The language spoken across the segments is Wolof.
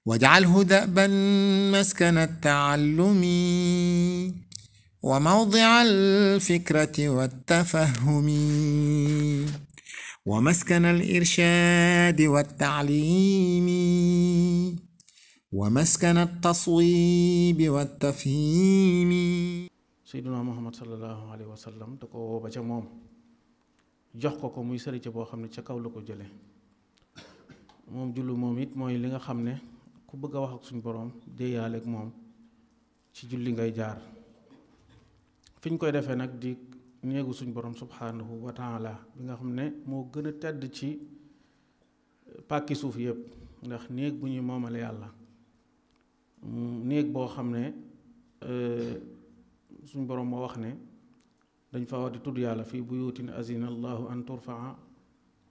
واجعله دأبا مسكن التعلم وموضع الفكرة والتفهم ومسكن الإرشاد والتعليم ومسكن التصويب والتفهيم. Seydina Muhammad sallallahu alayhi wa sallam da ko woo ba ca moom jox ko muy sëriñ boo xam ne ca kaw la ko jële moom julli moom it mooy li nga xam ne ku bëgg a wax ak suñ borom déeyaale ak moom ci julli ngay jaar fi ñu koy defee nag di néegu suñ borom subhanahu wa taala bi nga xam ne moo gën a tedd ci pàkki suuf yëpp ndax néeg bu ñuy moomale yàlla néeg boo xam ne suñ borom moo wax ne dañ fa war di tudd yàlla fii buyutin azina allahu an turfaa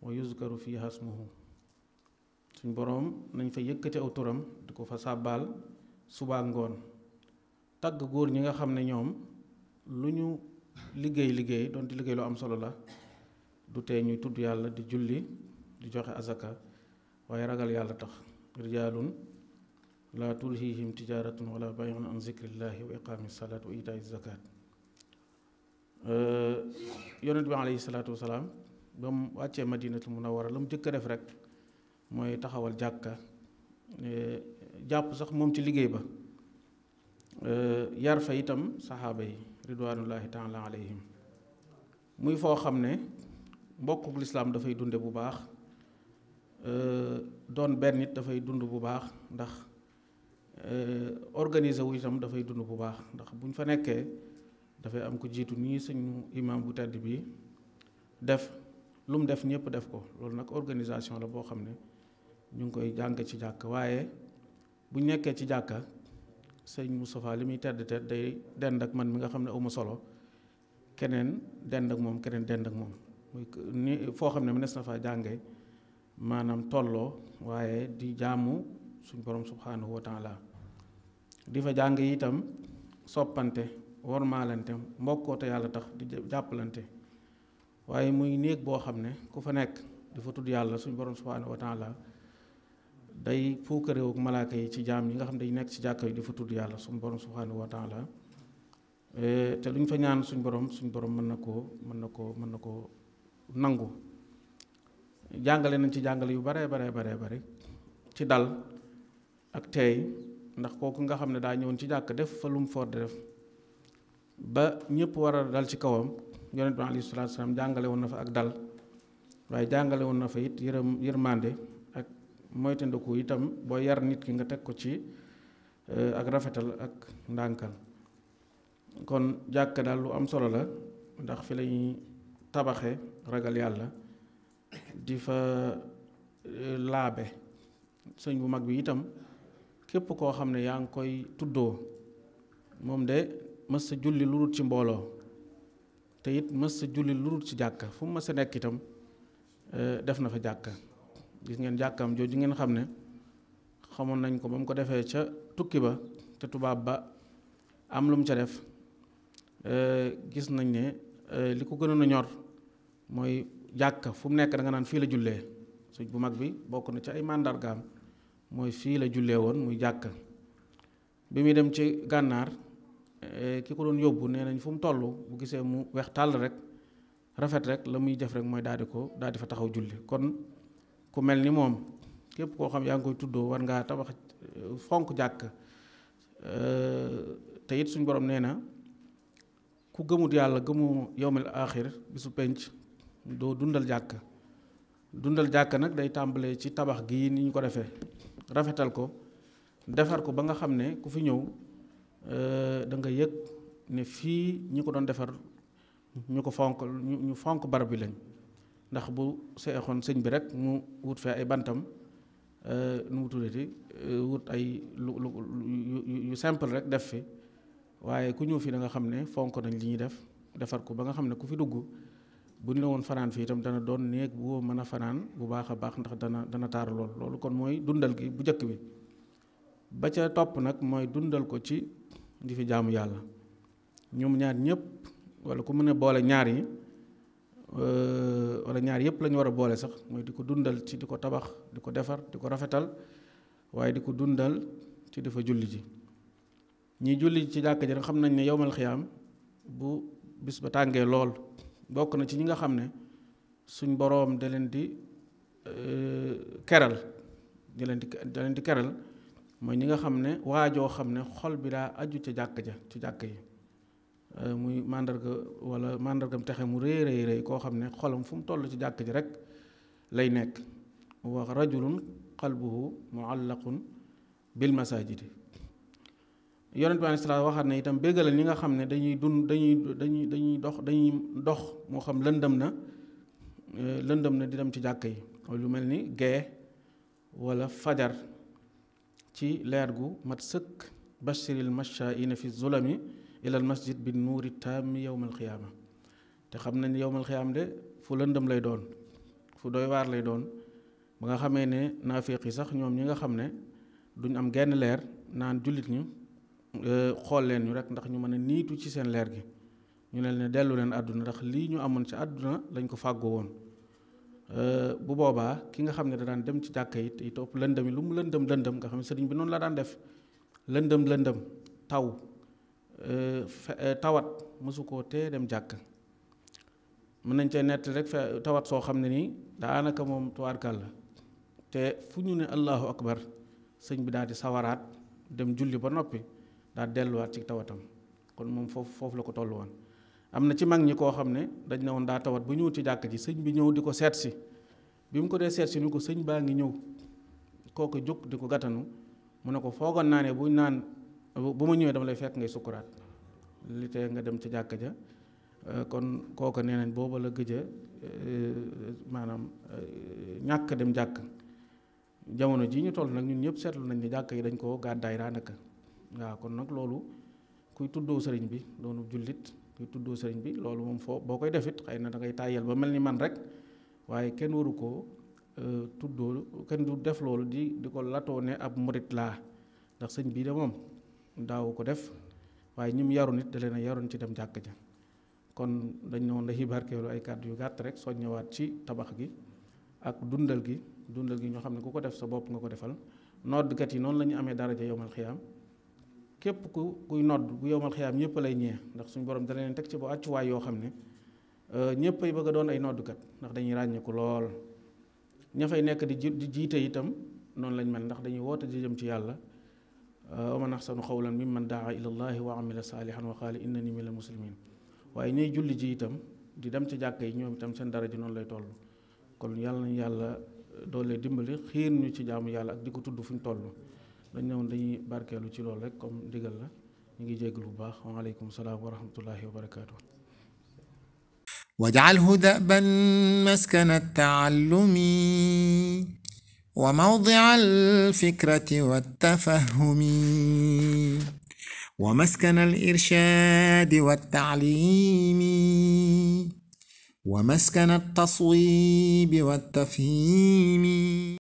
wa yuzkaru fiha ismuhu suñ borom nañ fa yëkkati aw turam di ko fa sàbbaal subaa ngoon tagg góor ñi nga xam ne ñoom lu ñu liggéey doon di liggéey lu am solo la du tee ñuy tudd yàlla di julli di joxe azaka waaye ragal yàlla tax rijaalun laa tulhihim tijaratun wala bay'un an zikrillahi wa iqaami salaat wa itaai zakat yonent bi alayhi salaatu wasalaam ba mu wàccee madinatul munawwara la mu jëkk a def rek mooy taxawal jàkka jàpp sax moom ci liggéey ba yar fa itam saxaaba yi ridwanullahi taala alayhim muy foo xam ne mbokkuk lislaam dafay dunde bu baax doon benn nit dafay dund bu baax ndax organisé wu itam dafay dund bu baax ndax buñ fa nekkee dafay am ko jiitu nii suñu imam bu tedd bi def lu mu def ñëpp def ko loolu nag organisation la boo xam ne ñu ngi koy jàng ci jàkk waaye buñ nekkee ci jàkka sëñ Moustapha li muy tedd day dend ak man mi nga xam ne awma solo keneen dend ak moom keneen dend ak moom muy ni foo xam ne mënees na faa jànge maanaam tolloo waaye di jaamu suñ borom subhanahu wa taala di fa jàng itam soppante wormaalante mbokkoo te yàlla tax di jàppalante waaye muy néeg boo xam ne ku fa nekk di fa tudd yàlla suñ borom subhanahu wa taala day puukaréew ak malaaka yi ci jaam yi nga xam ne day nekk ci jàkka yi di fa tudd yàlla suñ borom subhanahu wa taala te lu ñu fa ñaan suñ borom mën na koo nangu jàngale nañ ci jàngale yu bare ci dal ak teey ndax kooku nga xam ne daa ñëwoon ci jàkk def fa lu mu for def ba ñëpp war a dal ci kawam yonent bi alayhi salaatu salaam jàngale woon na fa ak dal waaye jàngale woon na fa it yërmande ak moytandiku itam boo yar nit ki nga teg ko ci ak rafetal ak ndànkal kon jàkk daal lu am solo la ndax fi lañuy tabaxe ragal yàlla di fa laabe sëñ bu mag bi itam képp koo xam ne yaa ngi koy tuddoo moom de mës sa julli lu dul ci mbooloo te it mës sa julli lu dul ci jàkka fu mu mës sa nekk itam def na fa jàkka gis ngeen jàkkaam jooju ngeen xam ne xamoon nañ ko ba mu ko defee ca tukki ba te tubaab ba am lu mu ca def gis nañ ne li ko gënoon a ñor mooy jàkka fu mu nekk da nga naan fii la jullee sëñ bu mag bi bokk na ci ay màndargaam mooy fii la jullee woon muy jàkka bi muy dem ci gànnaar ki ko doon yóbbu nee nañ fu mu toll bu gisee mu weex tàll rek rafet rek la muy def rek mooy daal di fa taxaw julli kon ku mel ni moom képp koo xam yaa ngi koy tuddoo war ngaa tabax fonk jàkk te it suñ borom nee na ku gëmut yàlla gëmu yawmil aaxir bisu penc doo dundal jàkk nag day tàmbalee ci tabax gi ni ñu ko defee rafetal ko defar ko ba nga xam ne ku fi ñëw da nga yëg ne fii ñi ko doon defar ñu ko fonk ñu fonk barab bi lañ ndax bu seexoon sëñ bi rek mu wut fee ay bantam nu mu tuddati wut ay yu simple rek def fi waaye ku ñëw fii da nga xam ne fonk nañ li ñuy defar ko ba nga xam ne ku fi dugg bu ñu la woon fanaan fii itam dana doon néeg bu mën a fanaan bu baax a baax ndax dana taaru loolu kon mooy dundal gi bu njëkk bi ba ca topp nag mooy dundal ko ci di fi jaamu yàlla ñoom ñaar ñëpp wala ku mën a boole ñaar yi wala ñaar yëpp la ñu war a boole sax mooy di ko dundal ci di ko tabax di ko defar di ko rafetal waaye di ko dundal ci dafa julli ji. ñi julli ci jàkka ji rek xam nañ ne yowmal xiyaam bu bis ba tàngee lool bokk na ci ñi nga xam ne suñ boroom da leen di keral da leen di keral mooy ñi nga xam ne waajoo xam ne xol bi daa aju ca jàkka ja ci jàkka yi muy màndarga wala màndargam texe mu rëy rëy koo xam ne xolam fu mu toll ci jàkka ji rek lay nekk. wa rajulun qalbuhu muallaqun bil masajidi. yonent bi alayhi salaam waxaat na itam béggalal ñi nga xam ne dañuy dox moo xam lëndëm na di dem ci jàkka yi lu mel ni gee wala fajar ci leer gu mat sëkk. bashiril mashaa'ina fi zulami ilal masjid bin nuuri taami yowmal xiyaama. te xam nañ yowmal xiyaam de fu lëndëm lay doon fu doy waar lay doon ba nga xamee ne naafiq yi sax ñoom ñi nga xam ne duñ am genn leer naan jullit ñi xool leen ñu rek ndax ñu mën a niitu ci seen leer gi ñu leen ne dellu leen àdduna ndax lii ñu amoon ci àdduna lañ ko fàggoo woon. bu boobaa ki nga xam ne da daan dem ci jàkka yi te topp lëndëm yi lu mu lëndëm nga xam ne sëriñ bi noonu la daan def lëndëm tawat mësu koo tee dem jàkk. mën nañ cee nett rek tawat soo xam ne nii daanaka moom tuwaarkal la te fu ñu ne allahu akbar sëñ bi daal di sawaraat dem julli ba noppi daal delluwaat ci tawatam kon moom foofu la ko toll woon. am na ci mag ñi koo xam ne dañ ne woon daa tawat bu ñëw ci jàkk ji sëñ bi ñëw di ko seet si bi mu ko dee seet si ni ko sëñ baa ngi ñëw kooku jóg di ko gàttanu mu ne ko foogoon naa ne bu ma ñëwee dama lay fekk ngay sukkuraat li tee nga dem ci jàkk ja. kon kooku nee nañ booba la gëj a maanaam ñàkk dem jàkk. jamono ji ñu toll nag ñun ñëpp seetlu nañ ne jàkk yi dañ koo gàddaay daanaka waaw kon nag loolu kuy tuddoo sëriñ bi doonu jullit kuy tuddoo sëriñ bi loolu moom boo koy defit xëy na da ngay tàyyal ba mel ni man rek waaye kenn waru koo tuddoo kenn du def loolu di ko latoo ne ab murit laa ndax sëñ bii de moom daaw ko def waaye ñim yaru nit da leen a yaroon ci dem jàkk ja. kon dañ ne woon dañuy barkeelu ay kàddu yu gàtt rek soññewaat ci tabax gi ak dundal gi ñoo xam ne ku ko def sa bopp nga ko defal. noddkat yi noonu la ñu amee daraja yowmal xiyaam képp kuy nodd bu yowmal xiyaam ñëpp lay ñee ndax suñu borom dana leen teg ci bu àccuwaay yoo xam ne ñëpp ay bëgg a doon ay noddkat ndax dañuy ràññeeku lool. ña fay nekk di jiite itam noonu lañ mel ndax dañuy woote di jëm ci yàlla. wa man ahsanu qawlan mimman daa ila llahi wa amila saalihan wa qaala innani minal muslimin. waaye ñuy julli ji itam di dem ci jàkka yi ñoom itam seen dara ji noonu lay toll. kon yàlla nañu yàlla doole dimbali xiir ñu ci jaamu yàlla ak di ko tudd fu ñu toll. dañ ne woon dañuy barkeelu ci loolu rek comme ndigal la ñu ngi jégalu bu baax waaleykum salaam wa rahmatullahi wa barakaatu. واجعله دأبا مسكن التعلم وموضع الفكرة والتفهم ومسكن الإرشاد والتعليم ومسكن التصويب والتفهيم.